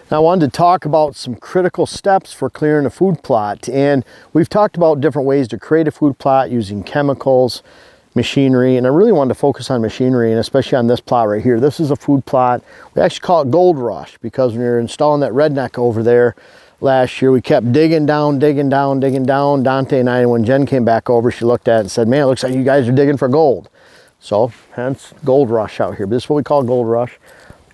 Now I wanted to talk about some critical steps for clearing a food plot, and we've talked about different ways to create a food plot using chemicals, machinery, and I really wanted to focus on machinery, and especially on this plot right here. This is a food plot. We actually call it Gold Rush because when we were installing that redneck over there last year, we kept digging down. Dante and I, and when Jen came back over, she looked at it and said, man, it looks like you guys are digging for gold. So hence Gold Rush out here. But this is what we call Gold Rush.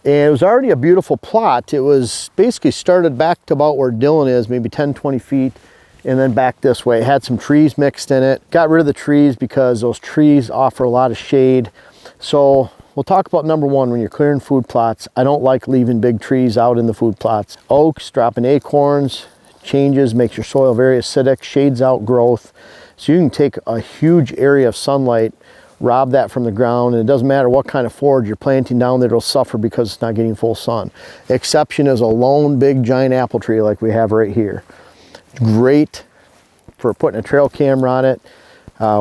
And it was already a beautiful plot. It was basically started back to about where Dylan is, maybe 10, 20 feet, and then back this way. It had some trees mixed in it. Got rid of the trees because those trees offer a lot of shade. So we'll talk about number one, when you're clearing food plots. I don't like leaving big trees out in the food plots. Oaks, dropping acorns, changes, makes your soil very acidic, shades out growth. So you can take a huge area of sunlight, rob that from the ground, and it doesn't matter what kind of forage you're planting down there, it'll suffer because it's not getting full sun. The exception is a lone big giant apple tree like we have right here. Great for putting a trail camera on it.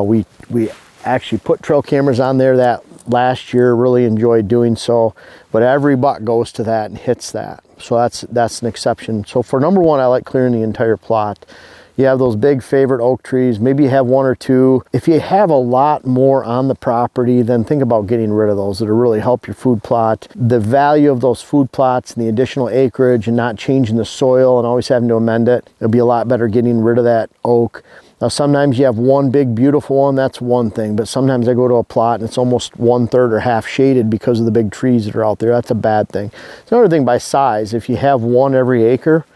We actually put trail cameras on there that last year, really enjoyed doing so, but every buck goes to that and hits that. So that's an exception. So for number one, I like clearing the entire plot. You have those big favorite oak trees, maybe you have one or two. If you have a lot more on the property, then think about getting rid of those. It'll really help your food plot. The value of those food plots and the additional acreage and not changing the soil and always having to amend it, it'll be a lot better getting rid of that oak. Now sometimes you have one big beautiful one, that's one thing, but sometimes I go to a plot and it's almost 1/3 or half shaded because of the big trees that are out there. That's a bad thing. It's another thing by size. If you have one every acre,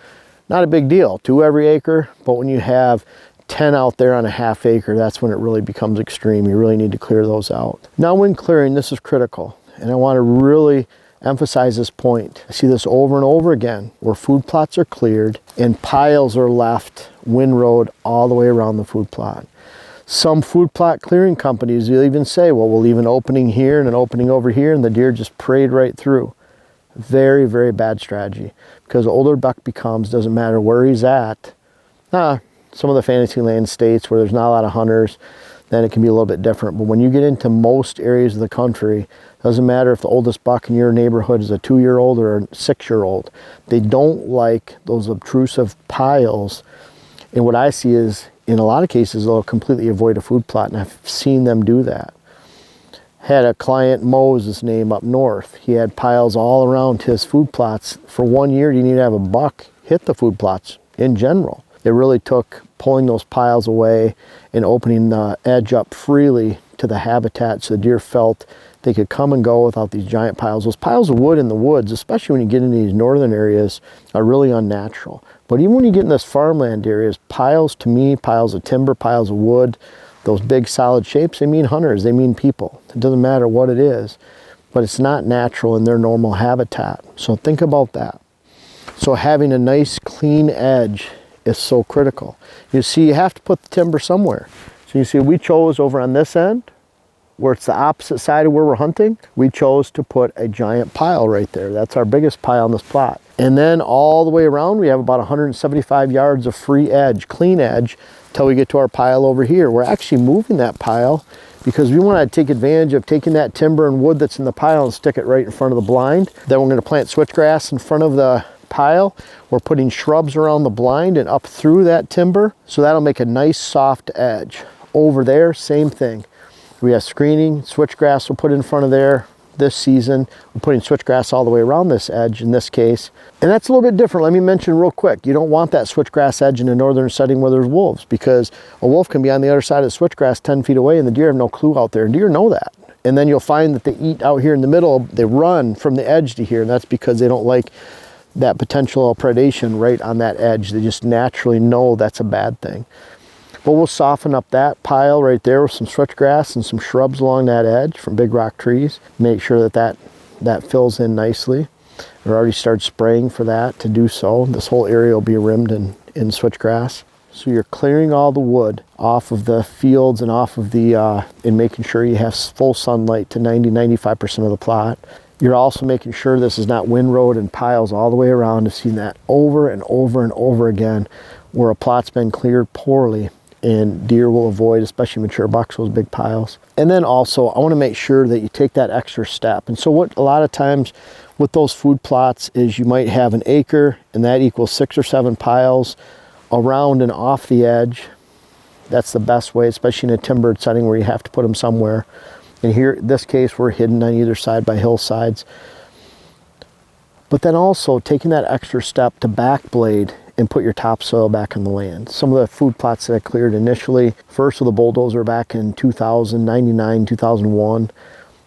not a big deal, 2 every acre, but when you have 10 out there on a half acre, that's when it really becomes extreme. You really need to clear those out. Now when clearing, this is critical, and I want to really emphasize this point. I see this over and over again, where food plots are cleared and piles are left windrowed all the way around the food plot. Some food plot clearing companies, you'll even say, well, we'll leave an opening here and an opening over here, and the deer just parade right through. Very, very bad strategy, because the older buck becomes, doesn't matter where he's at. Some of the fantasy land states where there's not a lot of hunters, then it can be a little bit different. But when you get into most areas of the country, doesn't matter if the oldest buck in your neighborhood is a 2-year-old or a 6-year-old. They don't like those obtrusive piles. And what I see is, in a lot of cases, they'll completely avoid a food plot, and I've seen them do that. Had a client, Mo's his name, up north. He had piles all around his food plots. For 1 year, you need to have a buck hit the food plots in general. It really took pulling those piles away and opening the edge up freely to the habitat so the deer felt they could come and go without these giant piles. Those piles of wood in the woods, especially when you get into these northern areas, are really unnatural. But even when you get in this farmland areas, piles, to me, piles of timber, piles of wood, those big solid shapes, they mean hunters, they mean people. It doesn't matter what it is, but it's not natural in their normal habitat. So think about that. So having a nice clean edge is so critical. You see, you have to put the timber somewhere. So you see, we chose over on this end, where it's the opposite side of where we're hunting, we chose to put a giant pile right there. That's our biggest pile on this plot. And then all the way around, we have about 175 yards of free edge, clean edge, till we get to our pile over here. We're actually moving that pile because we want to take advantage of taking that timber and wood that's in the pile and stick it right in front of the blind. Then we're going to plant switchgrass in front of the pile. We're putting shrubs around the blind and up through that timber. So that'll make a nice soft edge. Over there, same thing. We have screening, switchgrass we'll put in front of there. This season, we're putting switchgrass all the way around this edge in this case. And that's a little bit different. Let me mention real quick, you don't want that switchgrass edge in a northern setting where there's wolves, because a wolf can be on the other side of the switchgrass 10 feet away and the deer have no clue out there. And deer know that. And then you'll find that they eat out here in the middle, they run from the edge to here, and that's because they don't like that potential predation right on that edge. They just naturally know that's a bad thing. But we'll soften up that pile right there with some switchgrass and some shrubs along that edge from big rock trees. Make sure that fills in nicely. We already started spraying for that to do so. This whole area will be rimmed in switchgrass. So you're clearing all the wood off of the fields and off of the, and making sure you have full sunlight to 90–95% of the plot. You're also making sure this is not windrowed and piles all the way around. I've seen that over and over and over again, where a plot's been cleared poorly and deer will avoid, especially mature bucks, those big piles. And then also, I want to make sure that you take that extra step. And so what a lot of times with those food plots is you might have an acre, and that equals 6 or 7 piles around and off the edge. That's the best way, especially in a timbered setting where you have to put them somewhere. And here, in this case, we're hidden on either side by hillsides. But then also taking that extra step to backblade and put your topsoil back on the land. Some of the food plots that I cleared initially, first with a bulldozer back in 2000, 99, 2001.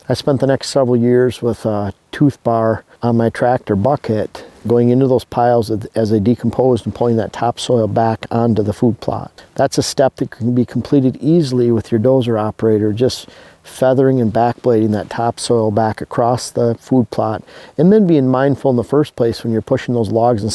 I spent the next several years with a tooth bar on my tractor bucket, going into those piles as they decomposed and pulling that topsoil back onto the food plot. That's a step that can be completed easily with your dozer operator, just feathering and backblading that topsoil back across the food plot, and then being mindful in the first place when you're pushing those logs and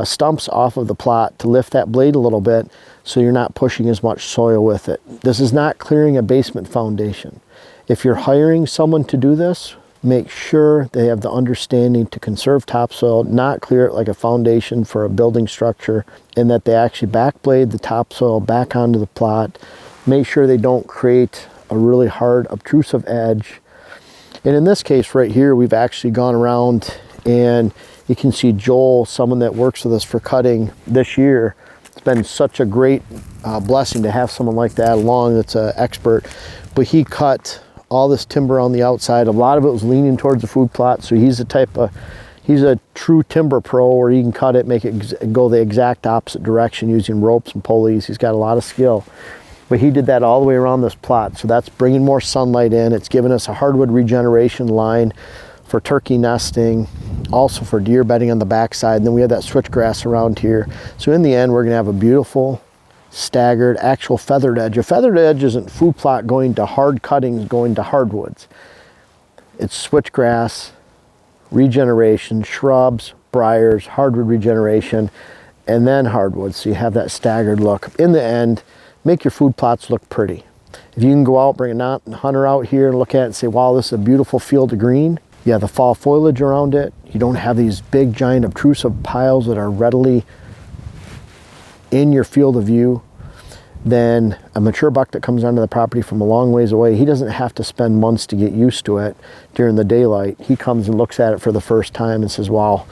stumps off of the plot to lift that blade a little bit so you're not pushing as much soil with it. This is not clearing a basement foundation. If you're hiring someone to do this, make sure they have the understanding to conserve topsoil, not clear it like a foundation for a building structure, and that they actually backblade the topsoil back onto the plot. Make sure they don't create a really hard, obtrusive edge. And in this case right here, we've actually gone around, and you can see Joel, someone that works with us for cutting this year. It's been such a great blessing to have someone like that along that's an expert. But he cut all this timber on the outside. A lot of it was leaning towards the food plot, so he's a true timber pro where he can cut it, make it go the exact opposite direction using ropes and pulleys. He's got a lot of skill. But he did that all the way around this plot, so that's bringing more sunlight in. It's given us a hardwood regeneration line for turkey nesting, also for deer bedding on the backside, and then we have that switchgrass around here. So in the end, we're gonna have a beautiful, staggered, actual feathered edge. A feathered edge isn't food plot going to hard cuttings, going to hardwoods. It's switchgrass, regeneration, shrubs, briars, hardwood regeneration, and then hardwoods. So you have that staggered look. In the end, make your food plots look pretty. If you can go out, bring a hunter out here and look at it and say, wow, this is a beautiful field of green. You have the fall foliage around it. You don't have these big, giant, obtrusive piles that are readily in your field of view. Then a mature buck that comes onto the property from a long ways away, he doesn't have to spend months to get used to it during the daylight. He comes and looks at it for the first time and says, wow,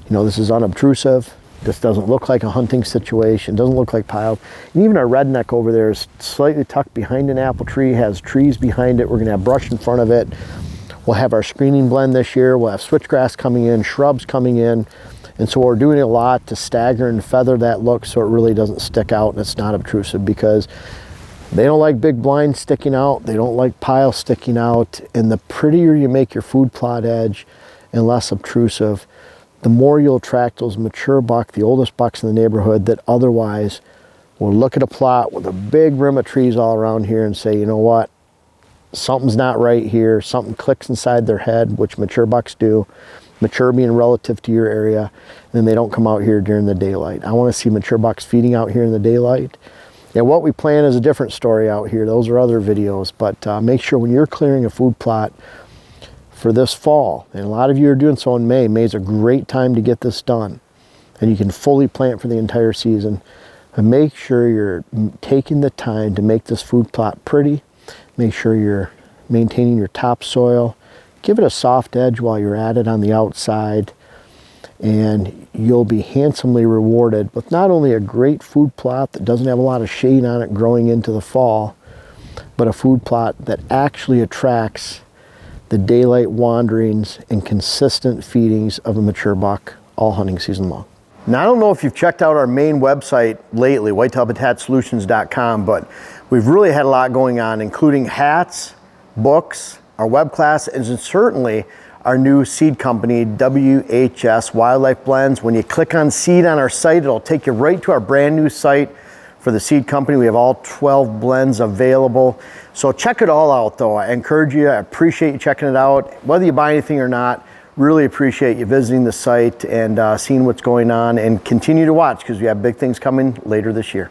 you know, this is unobtrusive. This doesn't look like a hunting situation, doesn't look like piles. And even our redneck over there is slightly tucked behind an apple tree, has trees behind it. We're gonna have brush in front of it. We'll have our screening blend this year. We'll have switchgrass coming in, shrubs coming in. And so we're doing a lot to stagger and feather that look so it really doesn't stick out and it's not obtrusive, because they don't like big blinds sticking out. They don't like piles sticking out. And the prettier you make your food plot edge and less obtrusive, the more you'll attract those mature buck, the oldest bucks in the neighborhood that otherwise will look at a plot with a big rim of trees all around here and say, you know what, something's not right here. Something clicks inside their head, which mature bucks do. Mature being relative to your area, and then they don't come out here during the daylight. I want to see mature bucks feeding out here in the daylight. And what we plan is a different story out here. Those are other videos, but make sure when you're clearing a food plot for this fall, and a lot of you are doing so in May. May is a great time to get this done, and you can fully plant for the entire season. And make sure you're taking the time to make this food plot pretty. Make sure you're maintaining your topsoil. Give it a soft edge while you're at it on the outside, and you'll be handsomely rewarded with not only a great food plot that doesn't have a lot of shade on it growing into the fall, but a food plot that actually attracts the daylight wanderings and consistent feedings of a mature buck all hunting season long. Now, I don't know if you've checked out our main website lately, whitetailhabitatsolutions.com, but we've really had a lot going on, including hats, books, our web class, and certainly our new seed company, WHS Wildlife Blends. When you click on seed on our site, it'll take you right to our brand new site for the seed company. We have all 12 blends available. So check it all out though. I encourage you, I appreciate you checking it out. Whether you buy anything or not, really appreciate you visiting the site and seeing what's going on, and continue to watch because we have big things coming later this year.